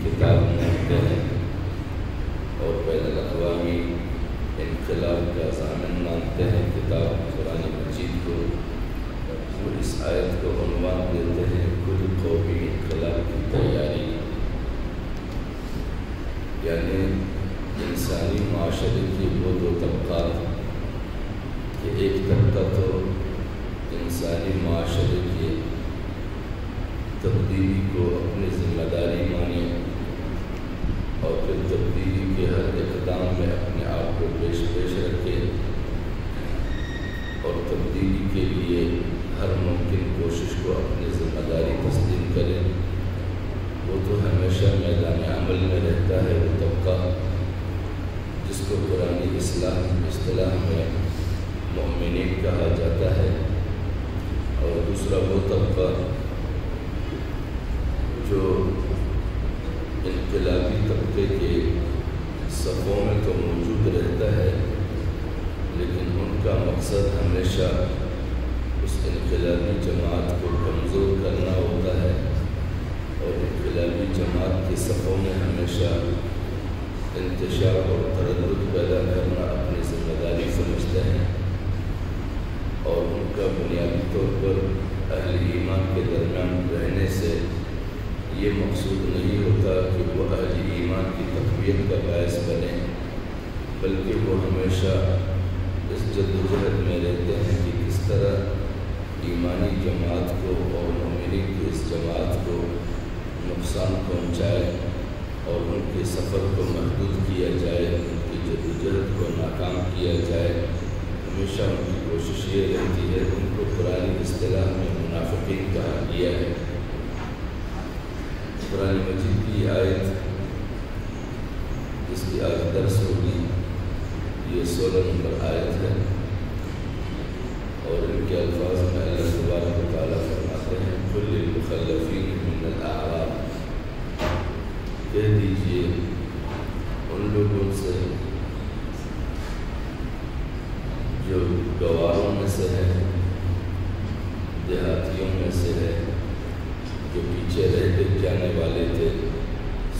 کتاب مانتے ہیں اور بین الاقوامی انقلاب کا ضامن مانتے ہیں کتاب قرآن مجید کو، وہ اس آیت کو عنوان دیتے ہیں کل قومی انقلاب کی تیاری، یعنی انسانی معاشرے کی وہ دو طبقات کہ ایک طبقہ تو انسانی معاشرے کی تبدیلی کو اپنی ذمہ داری مانے اور پھر تبدیلی کے ہر اقدام میں اپنے آپ کو پیش رکھے اور تبدیلی کے لیے ہر ممکن کوشش کو اپنی ذمہ داری تسلیم کرے، وہ تو ہمیشہ میدان عمل میں رہتا ہے وہ طبقہ جس کو قرآنی اصطلاح میں مومنین کہا جاتا ہے، اور دوسرا وہ طبقہ جو انقلابی طبقے کے صفوں میں تو موجود رہتا ہے لیکن ان کا مقصد ہمیشہ اس انقلابی جماعت کو کمزور کرنا ہوتا ہے اور انقلابی جماعت کے صفوں میں ہمیشہ انتشار اور تردد پیدا کرنا اپنی ذمہ داری سمجھتے ہیں، اور ان کا بنیادی طور پر اہل ایمان کے درمیان رہنے سے یہ مقصود نہیں ہوتا کہ وہ اہل ایمان کی تقویت کا باعث بنے، بلکہ وہ ہمیشہ اس جدوجہد میں رہتے ہیں کہ کس طرح ایمانی جماعت کو اور مومنین کی اس جماعت کو نقصان پہنچائے اور ان کے سفر کو محدود کیا جائے، ان کی جدوجہد کو ناکام کیا جائے، ہمیشہ ان کی کوشش یہ رہتی ہے۔ ان کو قرآن اصطلاح میں منافقین کہا گیا ہے۔ قرآن مجید کی آیت جس کی آج درس ہوگی یہ 16 نمبر آیت ہے، اور ان کے الفاظ میں اللہ تبارک و تعالیٰ فرماتے ہیں کل للمخلفین من الاعراب، کہہ دیجئے ان لوگوں سے جو گواروں میں سے ہے، دیہاتیوں میں سے ہے، جو پیچھے رہ جانے والے تھے،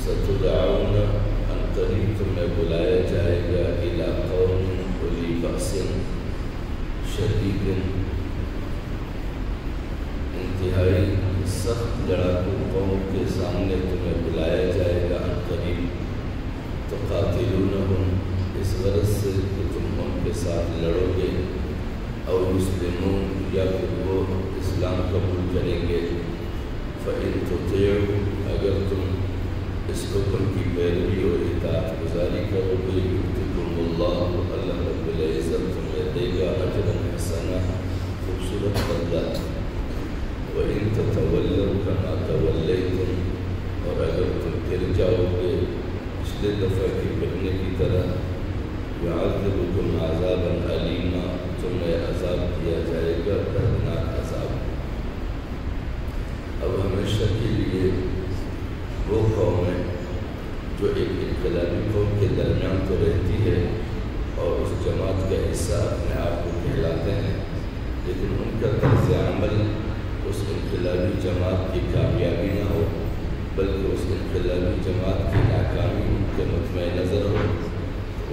ستدعون عن قریب تمہیں بلایا جائے گا الی قوم اولی بأس شدید، انتہائی سخت لڑاکو قوم کے سامنے تمہیں بلایا جائے گا عن قریب، تقاتلونہم، اس غرض سے کہ تم ان کے ساتھ لڑو گے، او یسلمون، یا پھر وہ اسلام قبول کریں گے، فَإِن تُطِيعُوا، اگر تم اس حکم کی پیروی اور اطاعت گزاری کرو گے، یؤتکم اللہ، اللہ رب العزت تمہیں دے گا اجرا حسنا، خوبصورت بدلہ، وَإِن تَتَوَلَّوْا كَمَا تَوَلَّيْتُمْ، اور اگر تم پھر جاؤ گے پچھلے دفعہ کی پھرنے کی طرح، يُعَذِّبُكُمْ عَذَابًا أَلِيمًا، تمہیں عذاب دیا جائے گا، دردناک عذاب۔ اب ہمیشہ کے لیے وہ قوم ہے جو ایک انقلابی قوم کے درمیان تو رہتی ہے اور اس جماعت کا حصہ اپنے آپ کو کہلاتے ہیں، لیکن ان کا طرز عمل اس انقلابی جماعت کی کامیابی نہ ہو بلکہ اس انقلابی جماعت کی ناکامی ان کے مطمع نظر ہو،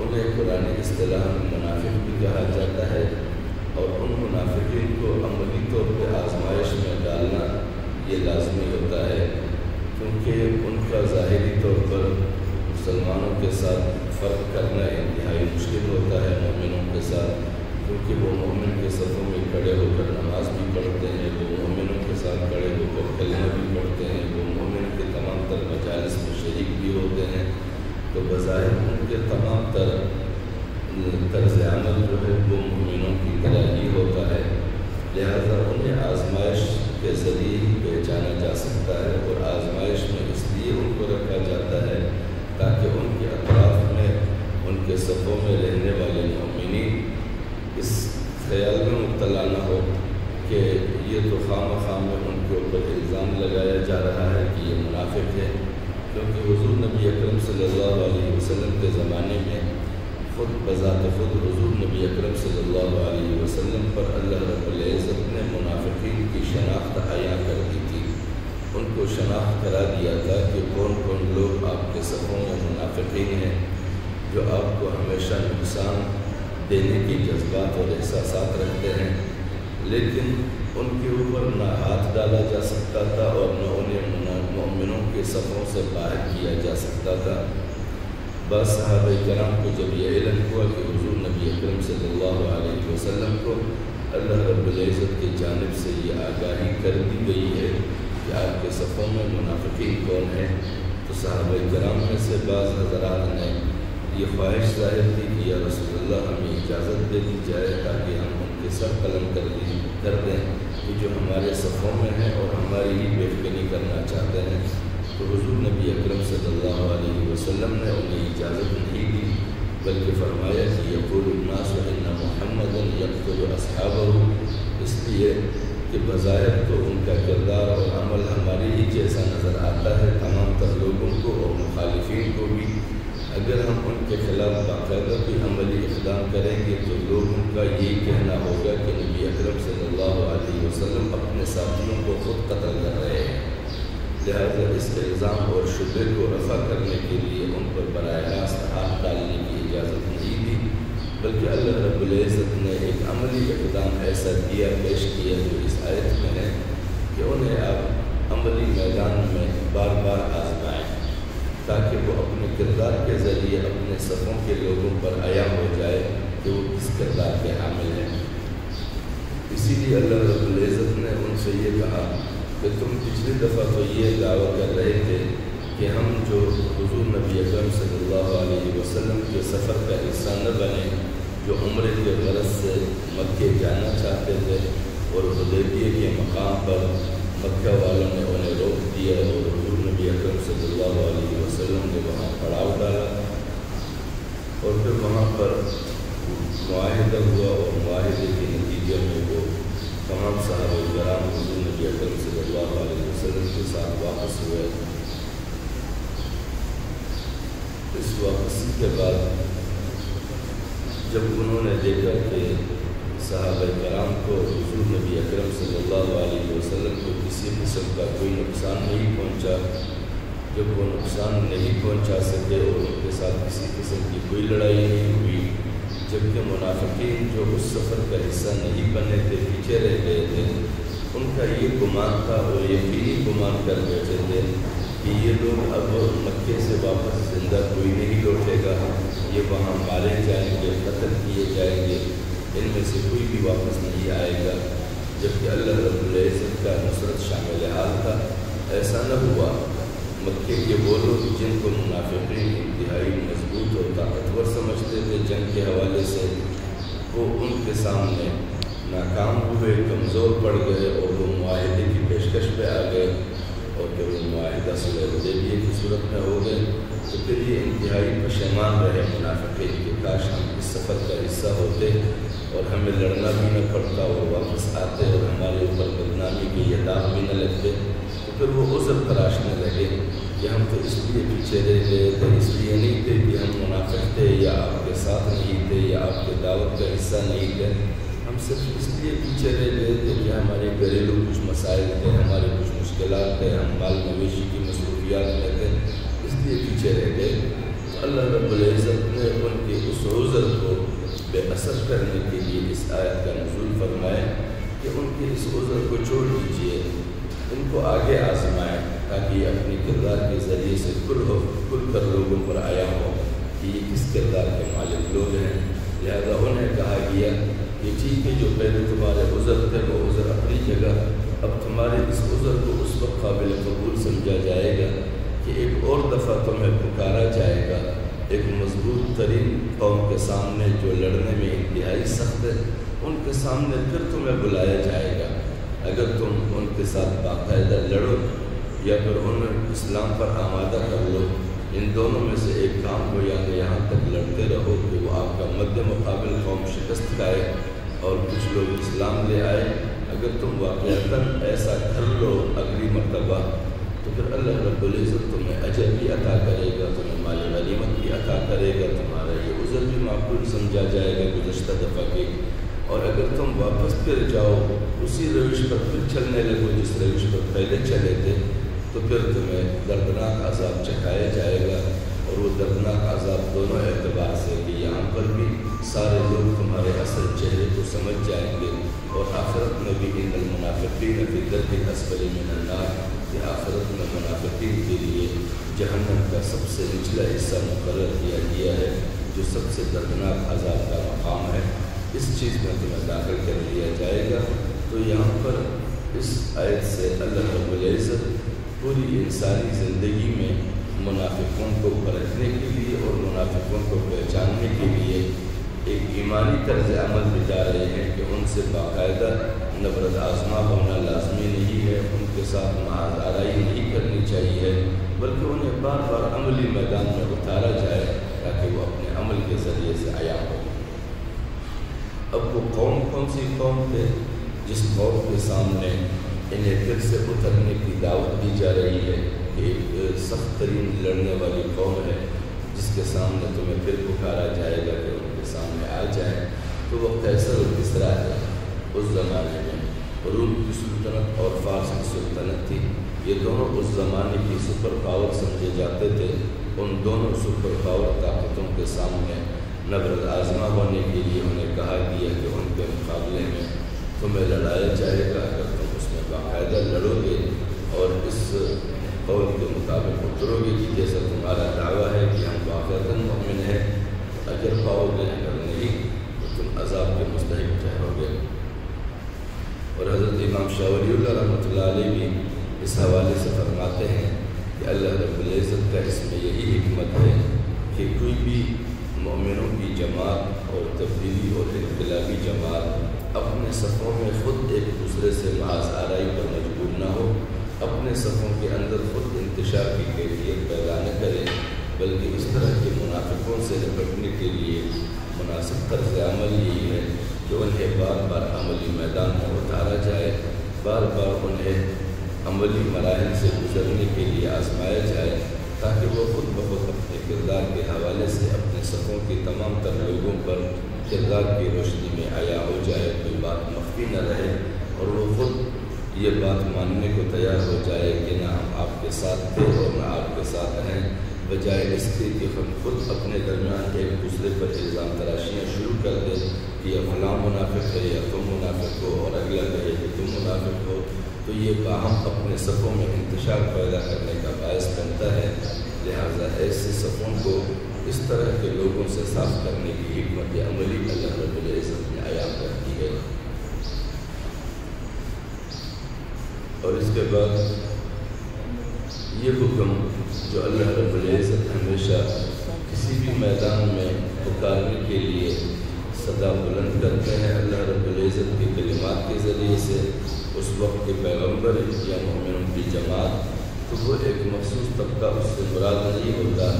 انہیں قرآن اصطلاح میں منافق بھی کہا جاتا ہے، اور ان منافقین کو عملی طور پہ آزمائش میں ڈالنا یہ لازمی ہوتا ہے، کیونکہ ان کا ظاہری طور پر مسلمانوں کے ساتھ فرق کرنا انتہائی مشکل ہوتا ہے مومنوں کے ساتھ، کیونکہ وہ مومن کے صفوں میں کھڑے ہو کر نماز بھی پڑھتے ہیں، وہ مومنوں کے ساتھ کھڑے ہو کر کلمہ بھی پڑھتے ہیں، وہ مومن کے تمام تر مجالس میں شریک بھی ہوتے ہیں، تو بظاہر ان کے تمام تر طرز عمل جو ہے وہ مومنوں کی طرح ہی ہوتا ہے، لہذا انہیں آزمائش کے ذریعے ہی پہچانا جا سکتا ہے، اور آزمائش میں اس لیے ان کو رکھا جاتا ہے تاکہ ان کے اطراف میں ان کے صفوں میں رہنے والے مومنین اس خیال میں مبتلا نہ ہو کہ یہ تو خواہ میں ان کے اوپر الزام لگایا جا رہا ہے کہ یہ منافق ہے، کیونکہ حضور نبی اکرم صلی اللہ علیہ وسلم کے زمانے میں خود بذات خود حضور نبی اکرم صلی اللہ علیہ وسلم پر اللہ رب العزت نے منافقین کی شناخت عیاں کر دی تھی، ان کو شناخت کرا دیا تھا کہ کون کون لوگ آپ کے صفوں میں منافقین ہیں جو آپ کو ہمیشہ نقصان دینے کی جذبات اور احساسات رکھتے ہیں، لیکن ان کے اوپر نہ ہاتھ ڈالا جا سکتا تھا اور نہ انہیں مومنوں کے صفوں سے باہر کیا جا سکتا تھا۔ بعض صحابہ کرام کو جب یہ علم ہوا کہ حضور نبی اکرم صلی اللہ علیہ وسلم کو اللہ رب العزت کی جانب سے یہ آگاہی کر دی گئی ہے کہ آپ کے صفوں میں منافقین کون ہیں، تو صحابہ کرام میں سے بعض حضرات نے یہ خواہش ظاہر کی کہ یا رسول اللہ ہمیں اجازت دے دی جائے تاکہ ہم ان کے سر قلم کر دیں کہ جو ہمارے صفوں میں ہیں اور ہماری ہی بےفکری کرنا چاہتے ہیں۔ تو حضور نبی اکرم صلی اللہ علیہ وسلم نے انہیں اجازت نہیں دی، بلکہ فرمایا کہ یقول الناس ان محمد یقتل اصحابہ، اس لیے کہ بظاہر تو ان کا کردار اور عمل ہماری ہی جیسا نظر آتا ہے تمام تر لوگوں کو اور مخالفین کو بھی۔ اگر ہم ان کے خلاف باقاعدہ بھی عملی اقدام کریں گے تو لوگوں کا یہی کہنا ہوگا کہ نبی اکرم صلی اللہ علیہ وسلم اپنے ساتھیوں کو خود قتل کر رہے ہیں، لہذا اس الزام اور شبہ کو رفع کرنے کے لیے ان پر براہ راست ہاتھ ڈالنے کی اجازت نہیں دی، بلکہ اللہ رب العزت نے ایک عملی اقدام ایسا پیش کیا جو اس آیت میں ہے کہ انہیں آپ عملی میدان میں بار بار آزمائیں تاکہ وہ اپنے کردار کے ذریعے اپنے صفوں کے لوگوں پر عیاں ہو جائے کہ وہ کس کردار کے حامل ہیں۔ اسی لیے اللہ رب العزت نے ان سے یہ کہا کہ تم پچھلی دفعہ تو یہ دعویٰ کر رہے تھے کہ ہم جو حضور نبی اکرم صلی اللہ علیہ وسلم کے سفر کا حصہ نہ بنے، جو عمرے کے غرض سے مکے جانا چاہتے تھے اور حدیبیہ کے مقام پر مکہ والوں نے انہیں روک دیا اور حضور نبی اکرم صلی اللہ علیہ وسلم نے وہاں پڑاؤ ڈالا اور پھر وہاں پر معاہدہ ہوا اور معاہدے کے نتیجے میں وہ تمام صحابہ کرام حضور نبی اکرم صلی اللہ علیہ وسلم کے ساتھ واپس ہوئے۔ اس واپسی کے بعد جب انہوں نے دیکھا کہ صحابہ کرام کو حضور نبی اکرم صلی اللہ علیہ وسلم کو کسی قسم کا کوئی نقصان نہیں پہنچا، جب وہ نقصان نہیں پہنچا سکے اور ان کے ساتھ کسی قسم کی کوئی لڑائی نہیں ہوئی، جبکہ منافقین جو اس سفر کا حصہ نہیں بنے تھے، پیچھے رہ گئے تھے، ان کا یہ گمان تھا اور یقینی گمان کر بیٹھے تھے کہ یہ لوگ اب مکے سے واپس زندہ کوئی نہیں لوٹے گا، یہ وہاں مارے جائیں گے، قتل کیے جائیں گے، ان میں سے کوئی بھی واپس نہیں آئے گا، جبکہ اللہ رب العزت کا نصرت شامل حال تھا۔ ایسا نہ ہوا۔ مکے کے وہ لوگ جن کو منافقین انتہائی مضبوط اور طاقتور سمجھتے تھے جنگ کے حوالے سے، وہ ان کے سامنے ناکام ہوئے، کمزور پڑ گئے اور وہ معاہدے کی پیشکش پہ آ گئے، اور جب وہ معاہدہ صلح حدیبیہ کی صورت میں ہو گئے تو پھر یہ انتہائی پشیمان رہے منافقین کہ کاش ہم اس سفر کا حصہ ہوتے اور ہمیں لڑنا بھی نہ پڑتا اور واپس آتے اور ہمارے اوپر بدنامی کے یہ داغ بھی نہ لگتے۔ تو پھر وہ عذر تراشنے لگے کہ ہم تو اس لیے پیچھے رہ گئے تھے، اس لیے نہیں تھے کہ ہم منافق تھے یا آپ کے ساتھ نہیں تھے یا آپ کے دعوت کا حصہ نہیں تھے، ہم صرف اس لیے پیچھے رہ گئے تھے کہ ہمارے گھریلو کچھ مسائل تھے، ہمارے کچھ مشکلات تھے، ہم مال مویشی کی مصروفیات میں تھے، اس لیے پیچھے رہ گئے۔ اللہ رب العزت نے ان کے اس عذر کو بے اثر کرنے کے لیے اس آیت کا نزول فرمایا کہ ان کے اس عذر کو چھوڑ دیجیے، ان کو آگے آزمائیں تاکہ یہ اپنی کردار کے ذریعے سے کھل کر لوگوں پر آیا ہو کہ یہ کس کردار کے مالک لوگ ہیں۔ لہذا انہیں کہا گیا کہ ٹھیک ہے، جو پہلے تمہارے عذر تھے وہ عذر اپنی جگہ، اب تمہارے اس عذر کو اس وقت قابل قبول سمجھا جائے گا کہ ایک اور دفعہ تمہیں پکارا جائے گا ایک مضبوط ترین قوم کے سامنے جو لڑنے میں انتہائی سخت ہے، ان کے سامنے پھر تمہیں بلایا جائے گا۔ اگر تم ان کے ساتھ باقاعدہ لڑو یا پھر انہیں اسلام پر آمادہ کر لو، ان دونوں میں سے ایک کام ہو، یا تو یہاں تک لڑتے رہو کہ وہ آپ کا مد مقابل قوم شکست کھائے اور کچھ لوگ اسلام لے آئے۔ اگر تم واقعتاً ایسا کر لو اگلی مرتبہ تو پھر اللہ رب العزت تمہیں اجر بھی عطا کرے گا، تمہیں مال غنیمت بھی عطا کرے گا، تمہارا یہ عذر بھی معقول سمجھا جائے گا گزشتہ دفعہ کے۔ اور اگر تم واپس پھر جاؤ، اسی روش پر پھر چلنے لگو جس روش پر پہلے چلے تھے، تو پھر تمہیں دردناک عذاب چکھایا جائے گا، اور وہ دردناک عذاب دونوں اعتبار سے کہ یہاں پر بھی سارے لوگ تمہارے اصل چہرے کو سمجھ جائیں گے، اور آخرت میں بھی ان المنافقین فی الدرک الاسفل من النار، کہ آخرت میں منافقین کے لیے جہنم کا سب سے نچلا حصہ مقرر کیا گیا ہے، جو سب سے دردناک عذاب کا مقام ہے، اس چیز میں تمہیں داخل کر دیا جائے گا۔ تو یہاں پر اس آیت سے اللہ رب العزت پوری انسانی زندگی میں منافقوں کو پرکھنے کے لیے اور منافقوں کو پہچاننے کے لیے ایک ایمانی طرز عمل بتا رہے ہیں کہ ان سے باقاعدہ نبرد آزما ہونا لازمی نہیں ہے، ان کے ساتھ محض آرائی نہیں کرنی چاہیے، بلکہ انہیں بار بار عملی میدان میں اتارا جائے تاکہ وہ اپنے عمل کے ذریعے سے عیاں ہو۔ اب وہ قوم کون سی قوم تھے جس قوم کے سامنے انہیں پھر سے اترنے کی دعوت دی جا رہی ہے کہ ایک سخت ترین لڑنے والی قوم ہے جس کے سامنے تمہیں پھر پکارا جائے گا کہ ان کے سامنے آ جائیں۔ تو وہ قیصر و کسریٰ ہے، اس زمانے میں روم کی سلطنت اور فارس کی سلطنت تھی، یہ دونوں اس زمانے کی سپر پاور سمجھے جاتے تھے۔ ان دونوں سپر پاور طاقتوں کے سامنے نبرد آزما ہونے کے لیے انہیں کہا گیا کہ ان کے مقابلے میں تمہیں لڑایا جائے گا، اگر تم اس میں باقاعدہ لڑو گے اور اس قول کے مطابق اترو گے کہ جیسا تمہارا دعویٰ ہے کہ ہم باقاعدہ مومن ہیں، اجر پاؤ گے، اگر نہیں تو تم عذاب کے مستحق ٹھہرو گے۔ اور حضرت امام شاہ ولی اللہ رحمۃ اللہ علیہ بھی اس حوالے سے فرماتے ہیں کہ اللہ رب العزت کا اس میں یہی حکمت ہے کہ کوئی بھی مومنوں کی جماعت اور تبدیلی اور انقلابی جماعت اپنے صفوں میں خود ایک دوسرے سے محض آرائی پر مجبور نہ ہو، اپنے صفوں کے اندر خود انتشار کی کیفیت پیدا نہ کرے، بلکہ اس طرح کے منافقوں سے نپٹنے کے لیے مناسب طرز عمل یہی ہے کہ انہیں بار بار عملی میدان میں اتارا جائے، بار بار انہیں عملی مراحل سے گزرنے کے لیے آزمایا جائے، تاکہ وہ خود بخود اپنے کردار کے حوالے سے اپنے صفوں کے تمام تر لوگوں پر کردار کی روشنی میں عیاں ہو جائے، کوئی بات مخفی نہ رہے، اور وہ خود یہ بات ماننے کو تیار ہو جائے کہ نہ ہم آپ کے ساتھ تھے اور نہ آپ کے ساتھ ہیں، بجائے اس کے کہ ہم خود اپنے درمیان ایک دوسرے پر الزام تراشیاں شروع کر دیں کہ یہ فلاں منافق ہے یا تم منافق ہو، اور اگلا کہے کہ تم منافق ہو، تو یہ باہم اپنے صفوں میں انتشار پیدا کرنے کا باعث بنتا ہے۔ لہٰذا ایسے صفوں کو اس طرح کے لوگوں سے صاف کرنے کی حکمت عملی اللہ رب العزت نے عیاں کر دی ہے۔ اور اس کے بعد یہ حکم جو اللہ رب العزت ہمیشہ کسی بھی میدان میں پکارنے کے لیے صدا بلند کرتے ہیں اللہ رب العزت کے کلمات کے ذریعے سے، اس وقت کے پیغمبر یا مومنوں کی جماعت، تو وہ ایک مخصوص طبقہ اس سے مراد نہیں ہوتا،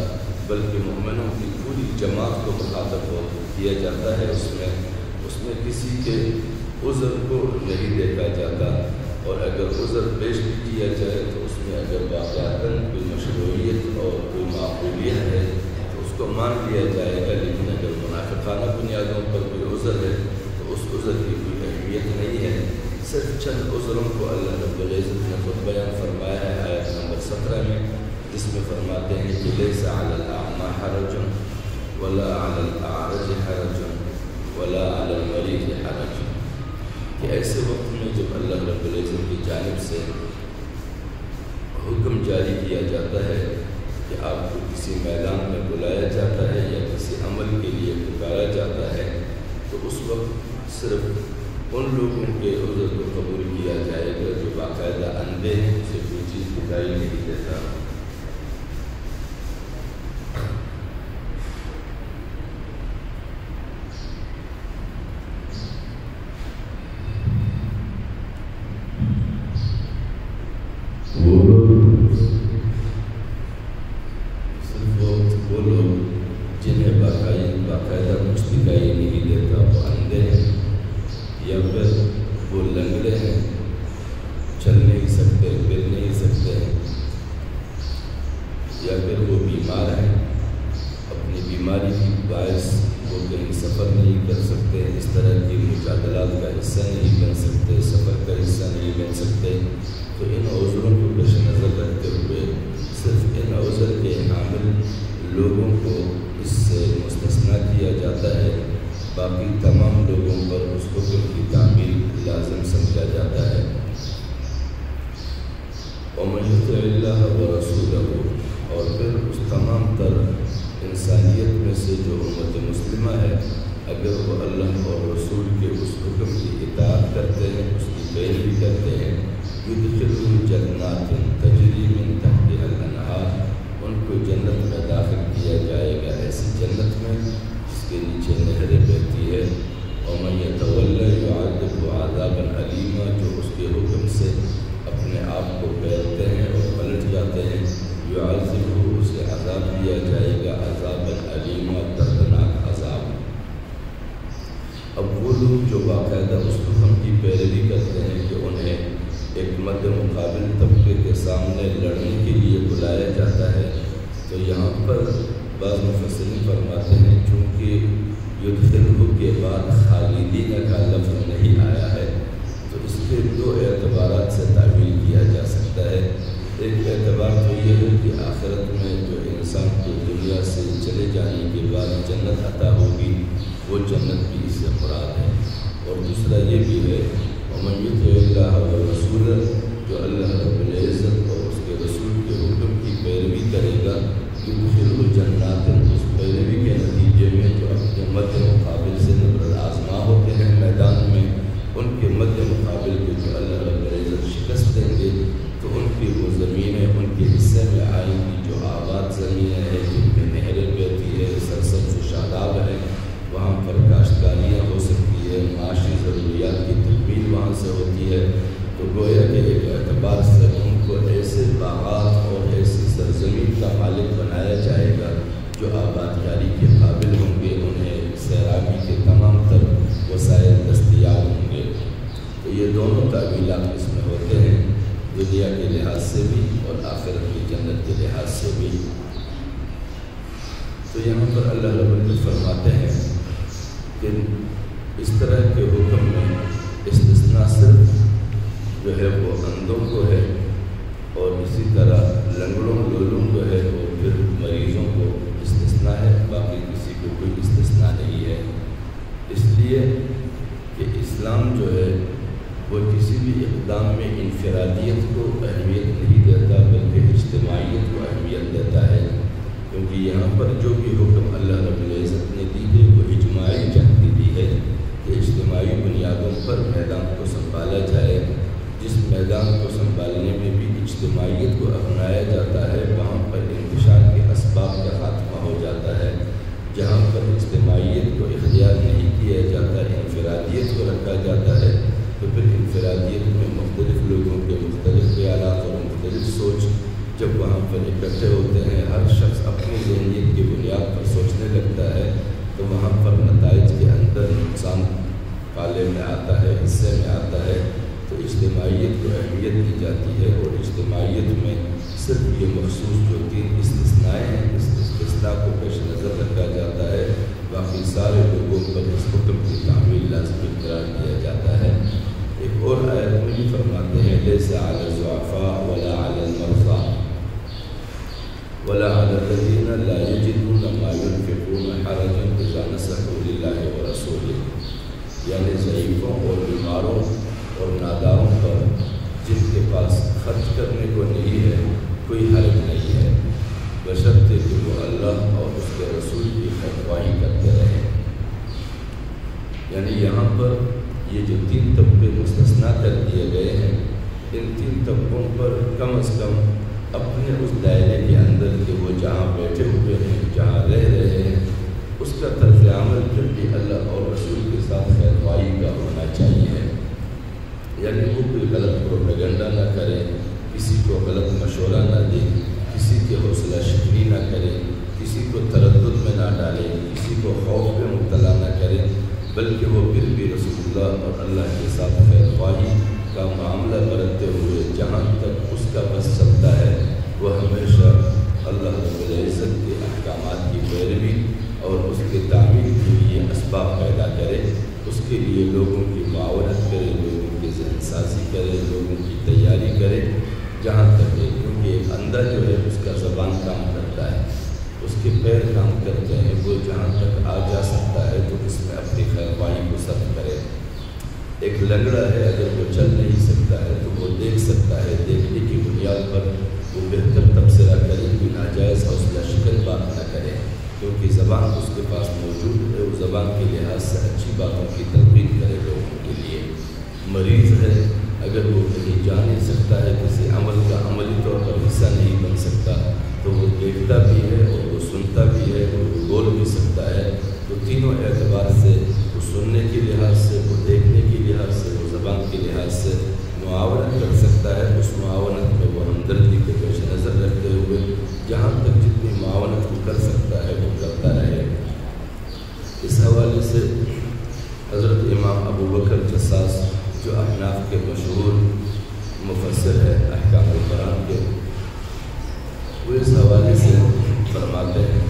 بلکہ مومنوں کی پوری جماعت کو مخاطب کیا جاتا ہے۔ اس میں کسی کے عذر کو نہیں دیکھا جاتا، اور اگر عذر پیش بھی کیا جائے تو اس میں اگر واقعاتاً کوئی مشروعیت اور کوئی معقولیت ہے تو اس کو مان لیا جائے گا، لیکن اگر منافقانہ بنیادوں پر کوئی عذر ہے تو اس عذر کی کوئی اہمیت نہیں ہے۔ صرف چند عذروں کو اللہ رب العزت نے خود بیان فرمایا ہے آیت نمبر 17 میں، جس میں فرماتے ہیں کہ لیس علی الاعمى حرج ولا علی الاعرج حرج ولا علی المریض حرج، کہ ایسے وقت میں جب اللہ رب العزت کی جانب سے حکم جاری کیا جاتا ہے کہ آپ کو کسی میدان میں بلایا جاتا ہے یا کسی عمل کے لیے پکارا جاتا ہے، تو اس وقت صرف ان لوگوں کے عذر کو قبول کیا جائے گا جو باقاعدہ اندھے ہیں، اسے کوئی چیز دکھائی نہیں دیتا۔ صرف وہ لوگ جنہیں باقاعدہ کچھ دکھائی نہیں دیتا، وہ اندھے ہیں، یا پھر وہ لنگڑے ہیں، چل نہیں سکتے، پھر نہیں سکتے ہیں، یا پھر وہ بیمار ہیں، اپنی بیماری کی باعث وہ کہیں سفر نہیں کر سکتے، اس طرح کی مجادلات کا حصہ نہیں بن سکتے، سفر کا حصہ نہیں بن سکتے، تو ان عذروں کو پیش نظر رکھتے لوگوں کو اس سے مستثنیٰ کیا جاتا ہے، باقی تمام لوگوں پر اس حکم کی تعمیل لازم سمجھا جاتا ہے۔ وَمَن يُطِعِ اللَّهَ وَرَسُولَهُ، اور پھر اس تمام تر انسانیت میں سے جو امت مسلمہ ہے، اگر وہ اللہ اور رسول کے اس حکم کی اطاعت کرتے ہیں، اس کی پیروی کرتے ہیں، يُدْخِلُهُمْ جَنَّاتٍ تَجْرِي مِن تَحْتِهَا الْأَنْهَارُ، ان کو جنت میں داخل کیا جائے گا، ایسی جنت میں جس کے نیچے نہریں بہتی ہے۔ وَمَن يَتَوَلَّ يُعَذِّبْهُ عَذَابًا أَلِيمًا، جو اس کے حکم سے اپنے آپ کو پھیرتے ہیں اور پلٹ جاتے ہیں، يُعَذِّبْهُ، اسے عذاب دیا جائے گا، عذابًا أَلِيمًا، دردناک عذاب۔ اب وہ لوگ جو باقاعدہ اس حکم کی پیروی کرتے ہیں کہ انہیں ایک مد مقابل طبقے کے سامنے لڑنے کے لیے بلایا جاتا ہے، تو یہاں پر بعض مفسرین فرماتے ہیں چونکہ یدخلہ کے بعد خالدین کا لفظ نہیں آیا ہے، تو اس کے دو اعتبارات سے تعبیر کیا جا سکتا ہے۔ ایک اعتبار تو یہ ہے کہ آخرت میں جو انسان کو دنیا سے چلے جانے کے بعد جنت عطا ہوگی، وہ جنت بھی اس سے مراد ہے، اور دوسرا یہ بھی ہے وَمَن يُطِعِ اللَّهَ وَرَسُولَهُ، جو اللہ رب العزت اور اس کے رسول کے حکم کی پیروی کرے گا، يُدْخِلُهُ جَنَّاتٍ، اس پیروی کے نتیجے میں جو اپنے مد مقابل سے نبرد آزما ہوتے ہیں میدان میں، ان کے مد مقابل کو جو اللہ رب العزت شکست دیں گے، تو ان کی وہ زمینیں ان کے حصے میں آئیں گی جو آباد زمینیں ہیں، جن میں نہریں بہتی ہے، سرسبز و شاداب ہے، وہاں پر کاشتکاریاں ہو سکتی ہے، معاشی ضروریات کی تکمیل وہاں سے ہوتی ہے۔ تو گویا کہ ایک اعتبار سے ان کو ایسے باغات اور ایسی سرزمین کا مالک بنایا جائے گا جو آباد کاری کے قابل ہوں گے، انہیں سیرابی کے تمام تر وسائل دستیاب ہوں گے۔ تو یہ دونوں تعبیرات اس میں ہوتے ہیں، دنیا کے لحاظ سے بھی اور آخرت کی جنت کے لحاظ سے بھی۔ تو یہاں پر اللہ رب العزت فرماتے ہیں کہ اس طرح کے حکم میں استثناء صرف جو ہے وہ اندھوں کو ہے، اور اسی طرح لنگڑوں لولوں کو ہے، اور پھر مریضوں کو استثناء ہے، باقی کسی کو کوئی استثناء نہیں ہے۔ اس لیے کہ اسلام جو ہے وہ کسی بھی اقدام میں انفرادیت کو اہمیت نہیں دیتا، بلکہ اجتماعیت کو اہمیت دیتا ہے، کیونکہ یہاں پر جو بھی حکم اللہ رب العزت نے دی ہے وہ اجماعی جہت دی ہے کہ اجتماعی بنیادوں پر میدان کو سنبھالا جائے۔ جس میدان کو سنبھالنے میں بھی اجتماعیت کو اپنایا جاتا ہے، وہاں پر انتشار کے اسباب کا خاتمہ ہو جاتا ہے۔ جہاں پر اجتماعیت کو اختیار نہیں کیا جاتا، انفرادیت کو رکھا جاتا ہے، تو پھر انفرادیت میں مختلف لوگوں کے مختلف خیالات اور مختلف سوچ جب وہاں پر اکٹھے ہوتے ہیں، ہر شخص اپنی ذہنیت کی بنیاد پر سوچنے لگتا ہے، تو وہاں پر نتائج کے اندر نقصان پالے میں آتا ہے، حصے میں آتا ہے۔ تو اجتماعیت کو اہمیت دی جاتی ہے، اور اجتماعیت میں صرف یہ مخصوص جو 3 استثناء ہیں، اس استثناء کو پیش نظر رکھا جاتا ہے، باقی سارے لوگوں پر اس حکم کی تعمیل لازمی قرار دیا جاتا ہے۔ ایک اور آیت میں بھی فرماتے ہیں لَيْسَ عَلَى الضُّعَفَاءِ وَلَا عَلَى الْمَرْضَىٰ وَلَا عَلَى الَّذِينَ لَا يَجِدُونَ مَا يُنْفِقُونَ حَرَجٌ إِذَا نَصَحُوا لِلَّهِ وَرَسُولِهِ، یعنی ضعیفوں اور بیماروں اور ناداروں پر جن کے پاس خرچ کرنے کو نہیں ہے کوئی حرج نہیں ہے، بشرطے کہ وہ اللہ اور اس کے رسول کی خیرخواہی کرتے رہیں۔ یعنی یہاں پر یہ جو 3 طبقے مستثنیٰ کر دیے گئے ہیں، ان 3 طبقوں پر کم از کم اپنے اس دائرے کے اندر کہ وہ جہاں بیٹھے ہوئے ہیں، جہاں رہ رہے ہیں، اس کا طرز عمل پھر بھی اللہ اور رسول کے ساتھ خیرخواہی کا ہونا چاہیے۔ یعنی وہ کوئی غلط پروپیگنڈا نہ کرے، کسی کو غلط مشورہ نہ دے، کسی کی حوصلہ شکنی نہ کرے، کسی کو تردد میں نہ ڈالے، کسی کو خوف میں مبتلا نہ کرے، بلکہ وہ پھر بھی رسول اللہ اور اللہ کے ساتھ خیرخواہی کا معاملہ برتتے ہوئے جہاں تک اس کا بس چلتا ہے، وہ ہمیشہ اللہ رب العزت کے احکامات کی پیروی اور اس کے تعمیل کے لیے اسباب پیدا کرے، اس کے لیے لوگوں کی معاونت کرے، لوگوں کی ذہن سازی کرے، لوگوں کی تیاری کرے، جہاں تک ہے، کیونکہ ایک اندھا جو ہے اس کا زبان کام کرتا ہے، اس کے پیر کام کرتے ہیں وہ جہاں تک آ جا سکتا ہے تو اس میں اپنی خیرخواہی کو صرف کرے۔ ایک لنگڑا ہے، اگر وہ چل نہیں سکتا ہے تو وہ دیکھ سکتا ہے، دیکھنے کی بنیاد پر وہ بہتر تبصرہ کرے، کوئی ناجائز حوصلہ شکن بات نہ کرے، کیونکہ زبان اس کے پاس موجود ہے، وہ زبان کے لحاظ سے اچھی باتوں کی تلقین کرے لوگوں کے لیے۔ مریض ہے، اگر وہ کہیں جا نہیں سکتا ہے، کسی عمل کا عملی طور پر حصہ نہیں بن سکتا تو وہ دیکھتا بھی ہے اور وہ سنتا بھی ہے اور وہ بول بھی سکتا ہے۔ تو تینوں اعتبار سے، وہ سننے کے لحاظ سے، وہ دیکھنے کے لحاظ سے، وہ زبان کے لحاظ سے معاونت کر سکتا ہے۔ اس معاونت میں وہ ہمدردی کے پیش نظر رکھتے ہوئے جہاں تک جتنی معاونت وہ کر سکتا ہے وہ کرتا رہے۔ اس حوالے سے حضرت امام ابو بکر جساس جو احناف کے مشہور مفسر ہے احکام القرآن کے، وہ اس حوالے سے فرماتے ہیں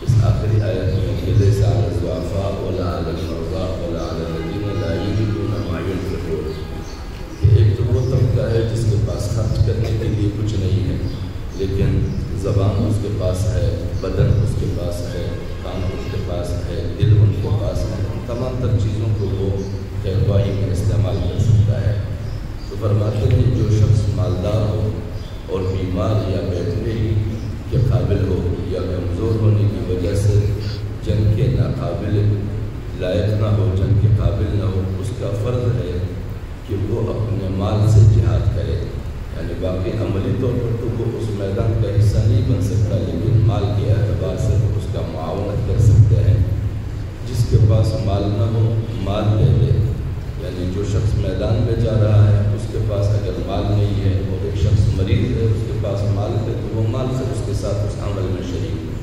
اس آخری آیت میں کہ لیس علی الضعفاء ولا علی المرضى ولا علی الذین لا یجدون ما ينفقون، کہ ایک تو وہ طبقہ ہے جس کے پاس خرچ کرنے کے لیے کچھ نہیں ہے لیکن زبان اس کے پاس ہے، بدن اس کے پاس ہے، کان اس کے پاس ہے، دل ان کے پاس ہے، ان تمام تر چیزوں کو وہ خیرخواہی میں استعمال کر سکتا ہے۔ تو فرماتے ہیں جو شخص مالدار ہو اور بیمار یا بیٹھنے ہی کے قابل ہو یا کمزور ہونے کی وجہ سے جنگ کے ناقابل لائق نہ ہو، جنگ کے قابل نہ ہو، اس کا فرض ہے کہ وہ اپنے مال سے جہاد کرے۔ یعنی باقی عملی طور پر تو وہ اس میدان کا حصہ نہیں بن سکتا لیکن مال کے اعتبار سے وہ اس کا معاونت کر سکتے ہیں۔ جس کے پاس مال نہ ہو مال لے لے، یعنی جو شخص میدان میں جا رہا ہے اس کے پاس اگر مال نہیں ہے اور ایک شخص مریض ہے اس کے پاس مال ہے تو وہ مال سے اس کے ساتھ اس عمل میں شریک ہو۔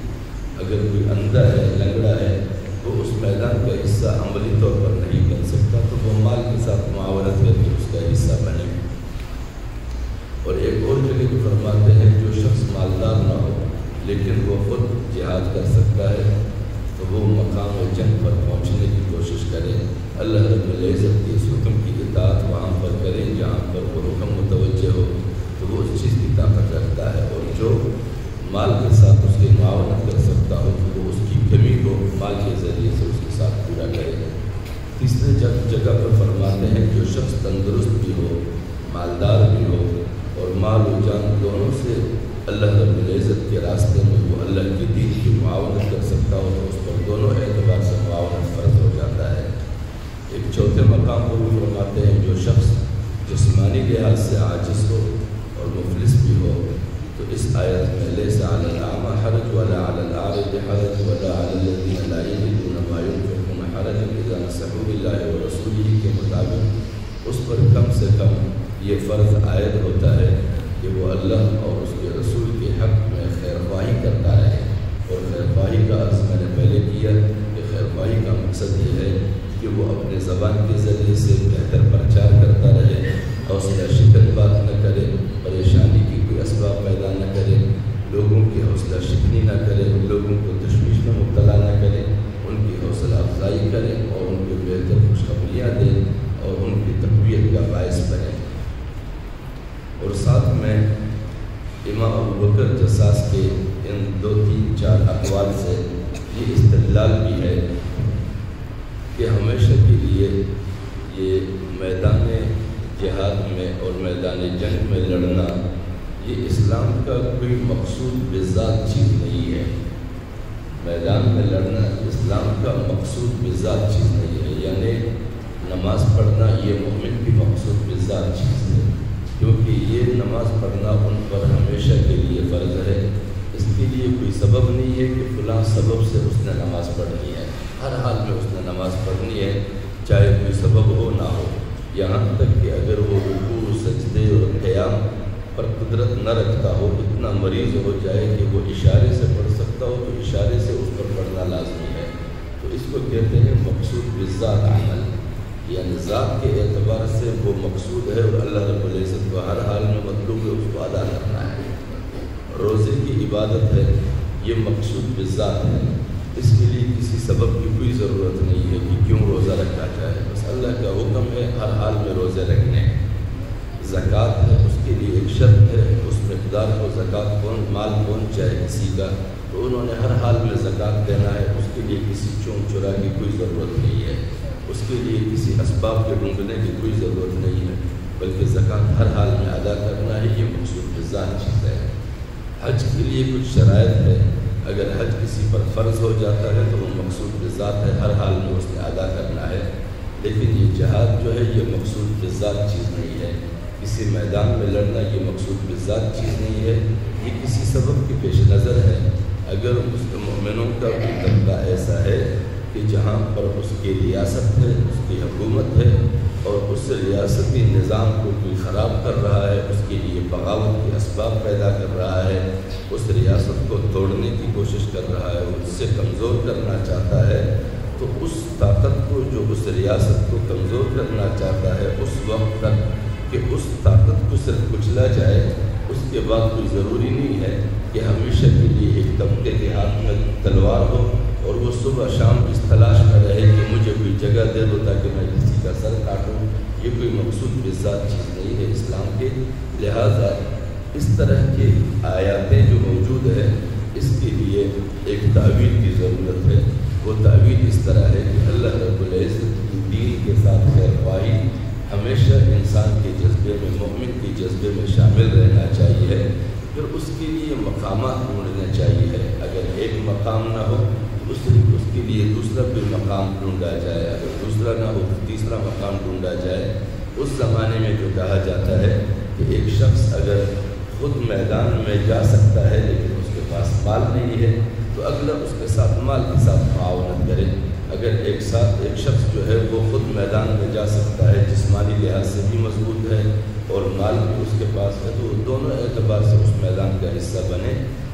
اگر کوئی اندھا ہے، لنگڑا ہے، وہ اس میدان کا حصہ عملی طور پر نہیں بن سکتا تو وہ مال کے ساتھ معاونت کر کے اس کا حصہ بنے۔ اور ایک اور جگہ کو فرماتے ہیں جو شخص مالدار نہ ہو لیکن وہ خود جہاد کر سکتا ہے تو وہ مقام جنگ پر پہنچنے کی کوشش کرے، اللہ رب العزت کے اس حکم کی اطاعت وہاں پر کرے جہاں پر وہ حکم متوجہ ہو تو وہ اس چیز کی طاقت رکھتا ہے، اور جو مال کے ساتھ اس کی معاونت کر سکتا ہو تو وہ اس کی کمی کو مال کے ذریعے سے اس کے ساتھ پورا کرے۔ تیسرے جگہ پر فرماتے ہیں جو شخص تندرست بھی ہو، مالدار بھی ہو اور مال و جان دونوں سے اللہ رب العزت کے راستے میں وہ اللہ کی دین کی معاونت کر سکتا ہو تو اس پر دونوں اعتبار سے معاونت فرض ہو جاتا ہے۔ ایک چوتھے مقام پر وہ فرماتے ہیں جو شخص جسمانی لحاظ سے عاجز ہو اور مفلس بھی ہو تو اس آیت میں لیس علی الاعمى حرج ولا علی الاعرج حرج ولا علی الذین لا یجدون ما ينفقون حرج اذا نصحوا للہ ورسولہ کے مطابق اس پر کم سے کم یہ فرض عائد ہوتا ہے کہ وہ اللہ اور اس کے رسول کے حق میں خیرخواہی کرتا رہے۔ اور خیرخواہی کا عرض میں نے پہلے کیا کہ خیرخواہی کا مقصد یہ ہے کہ وہ اپنے زبان کے ذریعے سے بہتر پرچار کرتا رہے، حوصلہ شکن بات نہ کرے، پریشانی کی کوئی اسباب پیدا نہ کرے، لوگوں کی حوصلہ شکنی نہ کرے، لوگوں کو تشویش میں مبتلا نہ کرے، ان کی حوصلہ افزائی کرے اور ان کو بہتر خوشخبریاں دے اور ان کی تقویت کا باعث بنے۔ اور ساتھ میں امام ابو بکر جساس کے ان 2-3-4 اقوال سے یہ استدلال بھی ہے کہ ہمیشہ کے لیے یہ میدان جہاد میں اور میدان جنگ میں لڑنا یہ اسلام کا کوئی مقصود بذات چیز نہیں ہے۔ میدان میں لڑنا اسلام کا مقصود بذات چیز نہیں ہے، یعنی نماز پڑھنا یہ مومن کی مقصود بذات چیز ہے، کیونکہ یہ نماز پڑھنا ان پر ہمیشہ کے لیے فرض ہے۔ اس کے لیے کوئی سبب نہیں ہے کہ فلاں سبب سے اس نے نماز پڑھنی ہے، ہر حال میں اس نے نماز پڑھنی ہے چاہے کوئی سبب ہو نہ ہو، یہاں تک کہ اگر وہ رکوع، سجدے اور قیام پر قدرت نہ رکھتا ہو، اتنا مریض ہو جائے کہ وہ اشارے سے پڑھ سکتا ہو تو اشارے سے اس پر پڑھنا لازمی ہے۔ تو اس کو کہتے ہیں مقصود بالذات عمل، یعنی ذات کے اعتبار سے وہ مقصود ہے اور اللہ رب العزت کو ہر حال میں مطلوب ہے اس کو ادا کرنا ہے۔ روزے کی عبادت ہے، یہ مقصود بالذات ہے، اس کے لیے کسی سبب کی کوئی ضرورت نہیں ہے کہ کیوں روزہ رکھا جائے، بس اللہ کا حکم ہے ہر حال میں روزے رکھنے۔ زکوٰۃ ہے، اس کے لیے ایک شرط ہے، اس میں مقدار کو زکوٰۃ مال پہنچ جائے کسی کا تو انہوں نے ہر حال میں زکوٰۃ دینا ہے، اس کے لیے کسی چون چرا کی کوئی ضرورت نہیں ہے، اس کے لیے کسی اسباب کے ڈھونڈنے کی کوئی ضرورت نہیں ہے، بلکہ زکوٰۃ ہر حال میں ادا کرنا ہے، یہ مقصود بذات چیز ہے۔ حج کے لیے کچھ شرائط ہے، اگر حج کسی پر فرض ہو جاتا ہے تو وہ مقصود بذات ہے، ہر حال میں اس نے ادا کرنا ہے، لیکن یہ جہاد جو ہے یہ مقصود بذات چیز نہیں ہے، کسی میدان میں لڑنا یہ مقصود بذات چیز نہیں ہے، یہ کسی سبب کے پیش نظر ہے۔ اگر اس مومنوں کا کوئی طبقہ ایسا ہے کہ جہاں پر اس کی ریاست ہے، اس کی حکومت ہے، اور اس ریاستی نظام کو کوئی خراب کر رہا ہے، اس کے لیے بغاوت کے اسباب پیدا کر رہا ہے، اس ریاست کو توڑنے کی کوشش کر رہا ہے، اس سے کمزور کرنا چاہتا ہے، تو اس طاقت کو جو اس ریاست کو کمزور کرنا چاہتا ہے اس وقت تک کہ اس طاقت کو صرف کچلا جائے، اس کے بعد کوئی ضروری نہیں ہے کہ ہمیشہ کے لیے ایک طبقے کے ہاتھ میں تلوار ہو اور وہ صبح شام اس تلاش میں رہے کہ مجھے کوئی جگہ دے دو تاکہ میں کسی کا سر کاٹوں، یہ کوئی مقصود بذات چیز نہیں ہے اسلام کے۔ لہٰذا اس طرح کے آیاتیں جو موجود ہیں اس کے لیے ایک تعویل کی ضرورت ہے، وہ تعویل اس طرح ہے کہ اللہ رب العزت کی دین کے ساتھ خیر خواہی ہمیشہ انسان کے جذبے میں، مومن کے جذبے میں شامل رہنا چاہیے، پھر اس کے لیے مقامات ڈھونڈنا چاہیے، اگر ایک مقام نہ ہو تو اس کے لیے دوسرا بھی مقام ڈھونڈا جائے، اگر دوسرا نہ ہو تو تیسرا مقام ڈھونڈا جائے۔ اس زمانے میں جو کہا جاتا ہے کہ ایک شخص اگر خود میدان میں جا سکتا ہے لیکن اس کے پاس مال نہیں ہے تو اگلا اس کے ساتھ مال کے ساتھ معاونت کرے، اگر ایک شخص جو ہے وہ خود میدان میں جا سکتا ہے، جسمانی لحاظ سے بھی مضبوط ہے اور مال بھی اس کے پاس ہے، تو وہ دونوں اعتبار سے اس میدان کا حصہ بنے۔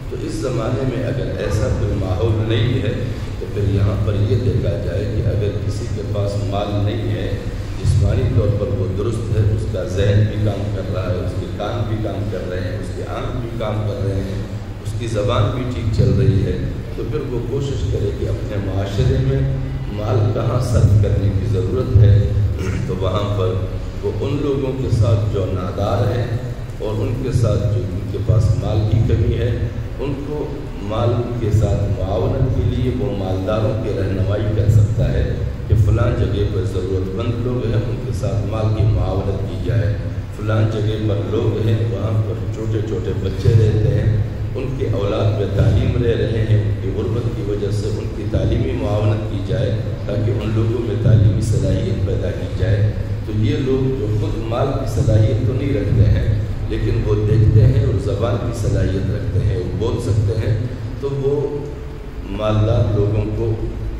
تو اس زمانے میں اگر ایسا کوئی ماحول نہیں ہے تو پھر یہاں پر یہ دیکھا جائے کہ اگر کسی کے پاس مال نہیں ہے، جسمانی طور پر وہ درست ہے، اس کا ذہن بھی کام کر رہا ہے، اس کے کان بھی کام کر رہے ہیں، اس کے آنکھ بھی کام کر رہے ہیں، اس کی زبان بھی ٹھیک چل رہی ہے، تو پھر وہ کوشش کرے کہ اپنے معاشرے میں مال کہاں صرف کرنے کی ضرورت ہے، تو وہاں پر وہ ان لوگوں کے ساتھ جو نادار ہیں اور ان کے ساتھ جو ان کے پاس مال کی کمی ہے، ان کو مال کے ساتھ معاونت کے لیے وہ مالداروں کی رہنمائی کر سکتا ہے کہ فلاں جگہ پر ضرورت مند لوگ ہیں، ان کے ساتھ مال کی معاونت کی جائے، فلاں جگہ پر لوگ ہیں وہاں پر چھوٹے چھوٹے بچے رہتے ہیں، ان کے اولاد بے تعلیم رہ رہے ہیں، ان کی غربت کی وجہ سے ان کی تعلیمی معاونت کی جائے تاکہ ان لوگوں میں تعلیمی صلاحیت پیدا کی جائے۔ تو یہ لوگ جو خود مال کی صلاحیت تو نہیں رکھتے ہیں لیکن وہ دیکھتے ہیں اور زبان کی صلاحیت رکھتے ہیں، وہ بول سکتے ہیں، تو وہ مالدار لوگوں کو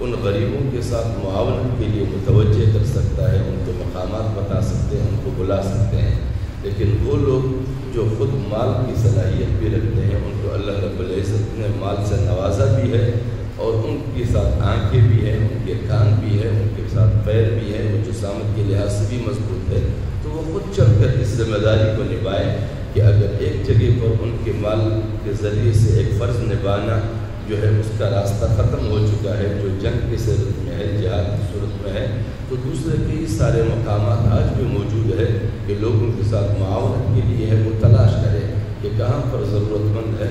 ان غریبوں کے ساتھ معاونت کے لیے متوجہ کر سکتا ہے، ان کو مقامات بتا سکتے ہیں، ان کو بلا سکتے ہیں۔ لیکن وہ لوگ جو خود مال کی صلاحیت بھی رکھتے ہیں، ان کو اللہ رب العزت نے مال سے نوازا بھی ہے اور ان کے ساتھ آنکھیں بھی ہیں، ان کے کان بھی ہیں، ان کے ساتھ پیر بھی ہیں، وہ جسامت کے لحاظ سے بھی مضبوط ہے، تو وہ خود چل کر اس ذمہ داری کو نبھائیں کہ اگر ایک جگہ پر ان کے مال کے ذریعے سے ایک فرض نبھانا جو ہے اس کا راستہ ختم ہو چکا ہے، جو جنگ کی صورت میں ہے، جہاد کی صورت میں ہے، تو دوسرے کئی سارے مقامات آج بھی موجود ہے کہ لوگوں کے ساتھ معاونت کے لیے ہے وہ تلاش کرے کہ کہاں پر ضرورت مند ہے،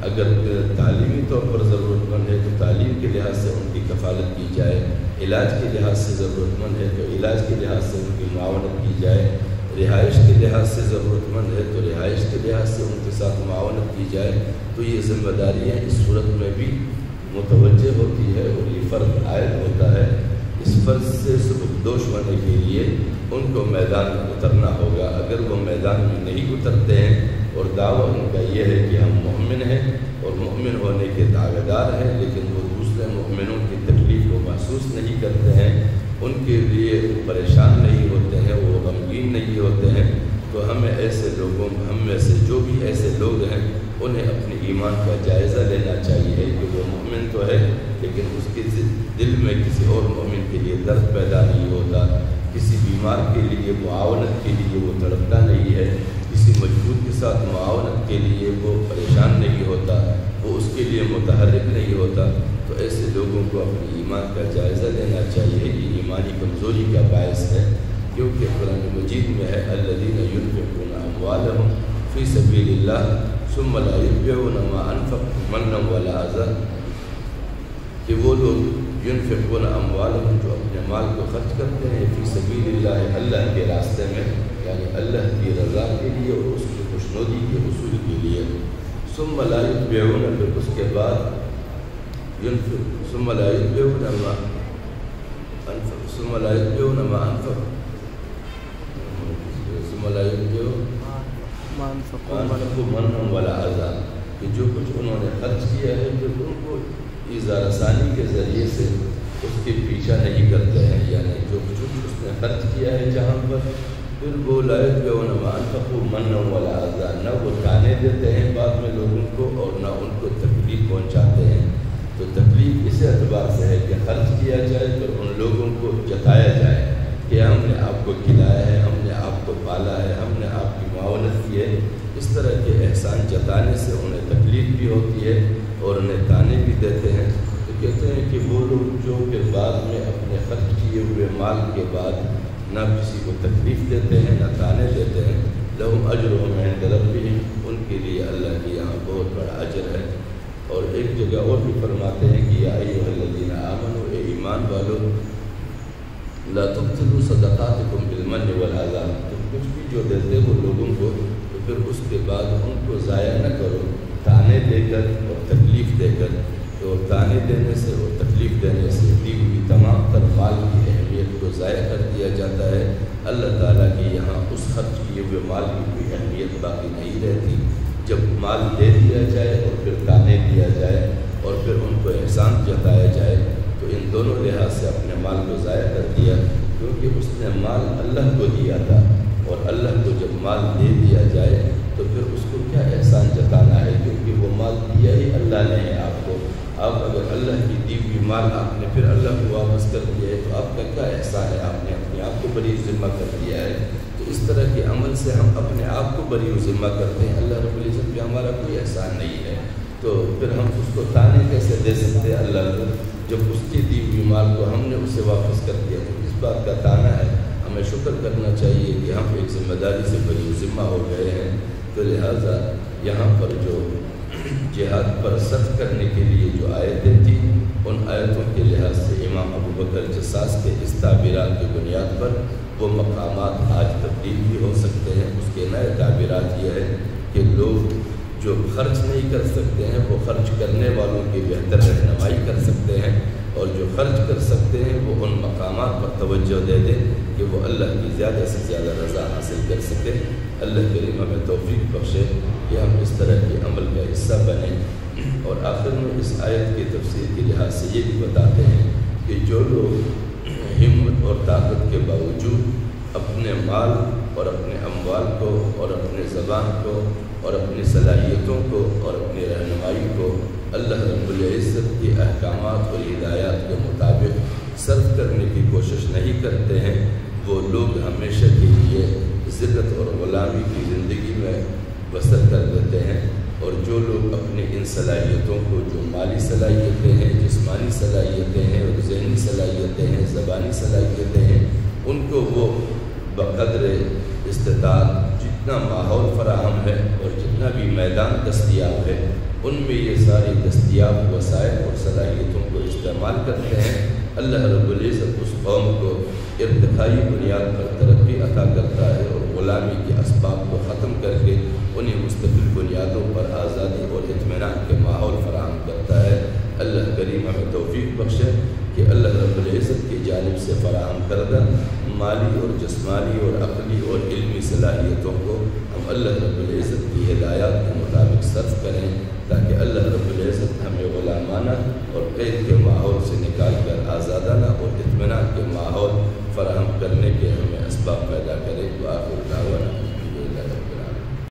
اگر تعلیمی طور پر ضرورت مند ہے تو تعلیم کے لحاظ سے ان کی کفالت کی جائے، علاج کے لحاظ سے ضرورت مند ہے تو علاج کے لحاظ سے ان کی معاونت کی جائے، رہائش کے لحاظ سے ضرورت مند ہے تو رہائش کے لحاظ سے ان کے ساتھ معاونت کی جائے۔ تو یہ ذمہ داریاں اس صورت میں بھی متوجہ ہوتی ہے اور یہ فرض عائد ہوتا ہے۔ اس فرض سے سبکدوش ہونے کے لیے ان کو میدان میں اترنا ہوگا، اگر وہ میدان میں نہیں اترتے ہیں اور دعویٰ ان کا یہ ہے کہ ہم مومن ہیں اور مومن ہونے کے دعوے دار ہیں لیکن وہ دوسرے مومنوں کی تکلیف کو محسوس نہیں کرتے ہیں، ان کے لیے پریشان نہیں ہوتے ہیں، وہ غمگین نہیں ہوتے ہیں، تو ہمیں ایسے لوگوں، ہم میں سے جو بھی ایسے لوگ ہیں انہیں اپنے ایمان کا جائزہ لینا چاہیے کہ وہ مومن تو ہے لیکن اس کے دل میں کسی اور مومن کے لیے درد پیدا نہیں ہوتا، کسی بیمار کے لیے معاونت کے لیے وہ تڑپتا نہیں ہے، کسی مجبور کے ساتھ معاونت کے لیے وہ پریشان نہیں ہوتا، وہ اس کے لیے متحرک نہیں ہوتا۔ تو ایسے لوگوں کو اپنے ایمان کا جائزہ لینا چاہیے، یہ ایمانی کمزوری کا باعث ہے، کیونکہ قرآن مجید میں ہے الذین ينفقون اموالهم فی سبیل اللہ ثم لا یتبعون ما انفقوا منا ولا اذى، کہ وہ لوگ ینفقون اموالہم جو اپنے مال کو خرچ کرتے ہیں فی سبیل اللہ اللہ کے راستے میں، یعنی اللہ کی رضا کے لیے اور اس کی خوشنودی کے حصول کے لیے، ثم لا یتبعون پھر اس کے بعد ثم لا یتبعون ما انفقوا ثم لا یتبعون ما انفقوا ثم لا یتبعون ما انفقوا منا ولا اذى، کہ جو کچھ انہوں نے خرچ کیا ہے پھر ان کو ایذا رسانی کے ذریعے سے اس کے پیچھا نہیں کرتے ہیں، یعنی جو کچھ اس نے خرچ کیا ہے جہاں پر پھر وہ لا یتبعون ما انفقوا منا ولا اذى، نہ وہ تانے دیتے ہیں بعد میں لوگوں کو اور نہ ان کو تکلیف پہنچاتے ہیں۔ تو تکلیف اس اعتبار سے ہے کہ خرچ کیا جائے تو ان لوگوں کو جتایا جائے کہ ہم نے آپ کو کھلایا ہے، ہم نے آپ کو پالا ہے، ہم نے آپ کی معاونت کی ہے۔ اس طرح کے احسان جتانے سے انہیں تکلیف بھی ہوتی ہے اور انہیں تانے بھی دیتے ہیں۔ تو کہتے ہیں کہ وہ لوگ جو کہ بعد میں اپنے خرچ کیے ہوئے مال کے بعد نہ کسی کو تکلیف دیتے ہیں نہ تانے دیتے ہیں، لہم اجرہم عند ربہم، ان کے لیے اللہ کے یہاں بہت بڑا اجر ہے۔ اور ایک جگہ اور بھی فرماتے ہیں کہ یا ایھا الذین آمنوا، اے ایمان والو، لا تبطلوا صدقاتکم بالمن والاذی، تم کچھ بھی جو دیتے ہو لوگوں کو تو پھر اس کے بعد ان کو ضائع نہ کرو تانے دے کر اور تکلیف دے کر۔ تو تانے دینے سے اور تکلیف دینے سے دی ہوئی تمام تر مال کی اہمیت کو ضائع کر دیا جاتا ہے۔ اللہ تعالیٰ کی یہاں اس خرچ کیے ہوئے مال کی کوئی اہمیت باقی نہیں رہتی۔ جب مال دے دیا جائے اور پھر تانے دیا جائے اور پھر ان کو احسان جتایا جائے تو ان دونوں لحاظ سے اپنے مال کو ضائع کر دیا، کیونکہ اس نے مال اللہ کو دیا تھا، اور اللہ کو جب مال دے دیا جائے تو پھر اس کو کیا احسان جتانا ہے، کیونکہ وہ مال دیا ہی اللہ نے ہے آپ کو۔ آپ اگر اللہ کی دی ہوئی مال آپ نے پھر اللہ کو واپس کر دیا ہے تو آپ کا کیا احسان ہے، آپ نے اپنے آپ کو بری ذمہ کر دیا ہے۔ تو اس طرح کے عمل سے ہم اپنے آپ کو بری ذمہ کرتے ہیں، اللہ رب العزت پہ ہمارا کوئی احسان نہیں ہے۔ تو پھر ہم اس کو تانے کیسے دے سکتے ہیں اللہ کو، جب اس کی دی ہوئی مال کو ہم نے اسے واپس کر دیا تو اس بات کا تانا ہے۔ ہمیں شکر کرنا چاہیے کہ ہم ایک ذمہ داری سے بری ذمہ ہو گئے ہیں۔ تو لہٰذا یہاں پر جو جہاد پر صرف کرنے کے لیے جو آیتیں تھیں، ان آیتوں کے لحاظ سے امام ابو بکر جساس کے اس تعبیرات کی بنیاد پر وہ مقامات آج تبدیل بھی ہو سکتے ہیں۔ اس کے نئے تعبیرات یہ ہے کہ لوگ جو خرچ نہیں کر سکتے ہیں وہ خرچ کرنے والوں کی بہتر رہنمائی کر سکتے ہیں، اور جو خرچ کر سکتے ہیں وہ ان مقامات پر توجہ دے دیں کہ وہ اللہ کی زیادہ سے زیادہ رضا حاصل کر سکیں۔ اللہ کریم ہمیں توفیق بخشے کہ ہم اس طرح کے عمل کا حصہ بنیں۔ اور آخر میں اس آیت کی تفسیر کے لحاظ سے یہ بھی بتاتے ہیں کہ جو لوگ ہمت اور طاقت کے باوجود اپنے مال اور اپنے اموال کو اور اپنے زبان کو اور اپنی صلاحیتوں کو اور اپنی رہنمائی کو اللہ رب العزت کے احکامات اور ہدایات کے مطابق صرف کرنے کی کوشش نہیں کرتے ہیں، وہ لوگ ہمیشہ کے لیے ذلت اور غلامی کی زندگی میں بسر کر دیتے ہیں۔ اور جو لوگ اپنی ان صلاحیتوں کو، جو مالی صلاحیتیں ہیں، جسمانی صلاحیتیں ہیں اور ذہنی صلاحیتیں ہیں، زبانی صلاحیتیں ہیں، ان کو وہ بقدر استطاعت جتنا ماحول فراہم ہے اور جتنا بھی میدان دستیاب ہے ان میں یہ ساری دستیاب وسائل اور صلاحیتوں کو استعمال کرتے ہیں۔ اللہ رب العزت اس قوم کو ارتقائی بنیاد پر ترقی عطا کرتا ہے اور غلامی کے اسباب کو ختم کر کے انہیں مستقل بنیادوں پر آزادی اور اطمینان کے ماحول فراہم کرتا ہے۔ اللہ کریم ہمیں توفیق بخشے کہ اللہ رب العزت کی جانب سے فراہم کردہ مالی اور جسمانی اور عقلی اور علمی صلاحیتوں کو ہم اللہ رب العزت کی ہدایات کے مطابق صرف کریں، تاکہ اللہ رب العزت ہمیں غلامانہ اور قید کے ماحول سے نکال کر آزادانہ اور اطمینان کے ماحول فراہم کرنے کے ہمیں اسباب پیدا کرے۔ وآخر